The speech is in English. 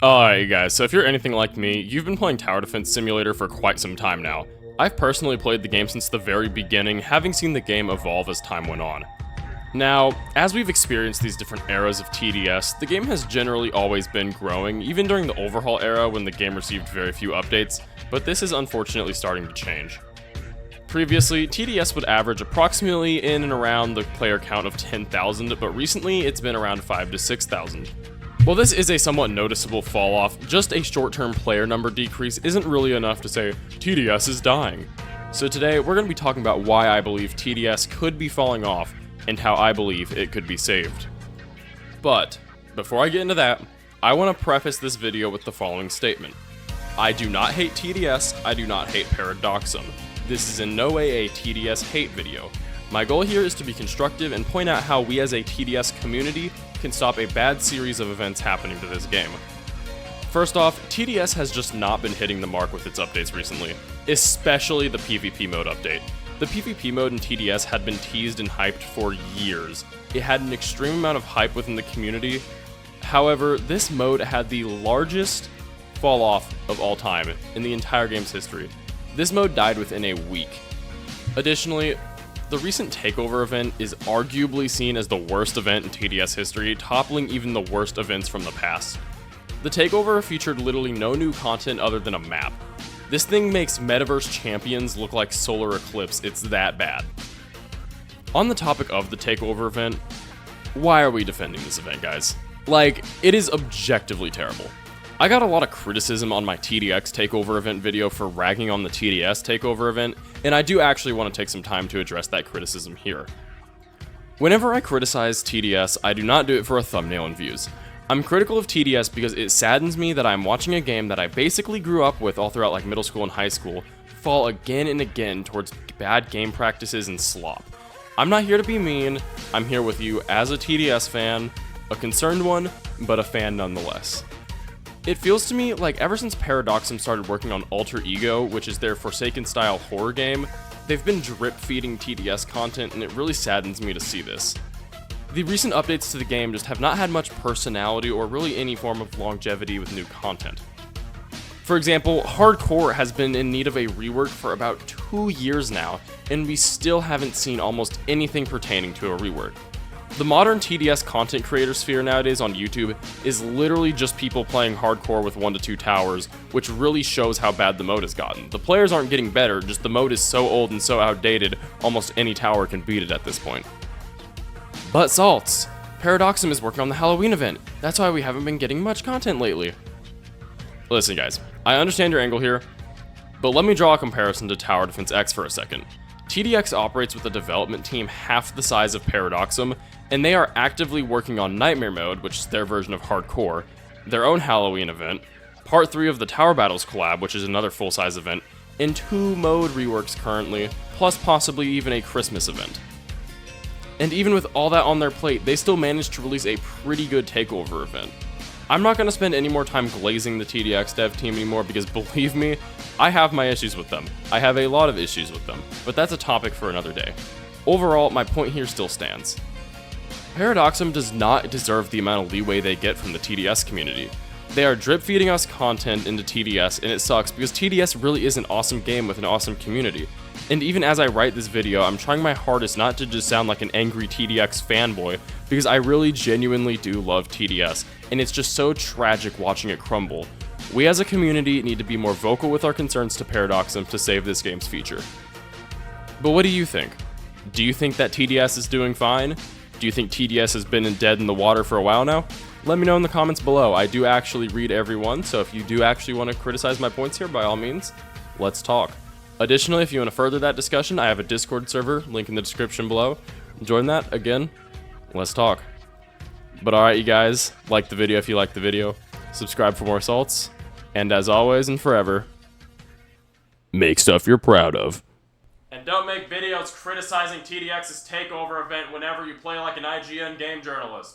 Alright guys, so if you're anything like me, you've been playing Tower Defense Simulator for quite some time now. I've personally played the game since the very beginning, having seen the game evolve as time went on. Now, as we've experienced these different eras of TDS, the game has generally always been growing, even during the overhaul era when the game received very few updates, but this is unfortunately starting to change. Previously, TDS would average approximately in and around the player count of 10,000, but recently it's been around 5 to 6,000. While this is a somewhat noticeable fall off, just a short-term player number decrease isn't really enough to say TDS is dying. So today, we're going to be talking about why I believe TDS could be falling off, and how I believe it could be saved. But, before I get into that, I want to preface this video with the following statement. I do not hate TDS, I do not hate Paradoxum. This is in no way a TDS hate video. My goal here is to be constructive and point out how we as a TDS community can stop a bad series of events happening to this game. First off, TDS has just not been hitting the mark with its updates recently, especially the PvP mode update. The PvP mode in TDS had been teased and hyped for years. It had an extreme amount of hype within the community. However, this mode had the largest fall off of all time in the entire game's history. This mode died within a week. Additionally, the recent takeover event is arguably seen as the worst event in TDS history, toppling even the worst events from the past. The takeover featured literally no new content other than a map. This thing makes Metaverse Champions look like Solar Eclipse, it's that bad. On the topic of the takeover event, why are we defending this event, guys? Like, it is objectively terrible. I got a lot of criticism on my TDX takeover event video for ragging on the TDS takeover event, and I do actually want to take some time to address that criticism here. Whenever I criticize TDS, I do not do it for a thumbnail and views. I'm critical of TDS because it saddens me that I'm watching a game that I basically grew up with all throughout like middle school and high school fall again and again towards bad game practices and slop. I'm not here to be mean, I'm here with you as a TDS fan, a concerned one, but a fan nonetheless. It feels to me like ever since Paradoxum started working on Alter Ego, which is their Forsaken style horror game, they've been drip feeding TDS content, and it really saddens me to see this. The recent updates to the game just have not had much personality or really any form of longevity with new content. For example, Hardcore has been in need of a rework for about 2 years now, and we still haven't seen almost anything pertaining to a rework. The modern TDS content creator sphere nowadays on YouTube is literally just people playing Hardcore with 1 to 2 towers, which really shows how bad the mode has gotten. The players aren't getting better, just the mode is so old and so outdated, almost any tower can beat it at this point. But Salts, Paradoxum is working on the Halloween event. That's why we haven't been getting much content lately. Listen guys, I understand your angle here, but let me draw a comparison to Tower Defense X for a second. TDX operates with a development team half the size of Paradoxum, and they are actively working on Nightmare Mode, which is their version of Hardcore, their own Halloween event, Part 3 of the Tower Battles collab, which is another full-size event, and 2 mode reworks currently, plus possibly even a Christmas event. And even with all that on their plate, they still managed to release a pretty good takeover event. I'm not going to spend any more time glazing the TDX dev team anymore because believe me, I have my issues with them. I have a lot of issues with them, but that's a topic for another day. Overall, my point here still stands. Paradoxum does not deserve the amount of leeway they get from the TDS community. They are drip feeding us content into TDS, and it sucks because TDS really is an awesome game with an awesome community. And even as I write this video, I'm trying my hardest not to just sound like an angry TDX fanboy, because I really genuinely do love TDS, and it's just so tragic watching it crumble. We as a community need to be more vocal with our concerns to Paradoxum to save this game's future. But what do you think? Do you think that TDS is doing fine? Do you think TDS has been dead in the water for a while now? Let me know in the comments below. I do actually read everyone, so if you do actually want to criticize my points here, by all means, let's talk. Additionally, if you want to further that discussion, I have a Discord server, link in the description below. Join that, again, let's talk. But alright you guys, like the video if you like the video, subscribe for more assaults, and as always and forever, make stuff you're proud of. And don't make videos criticizing TDX's takeover event whenever you play like an IGN game journalist.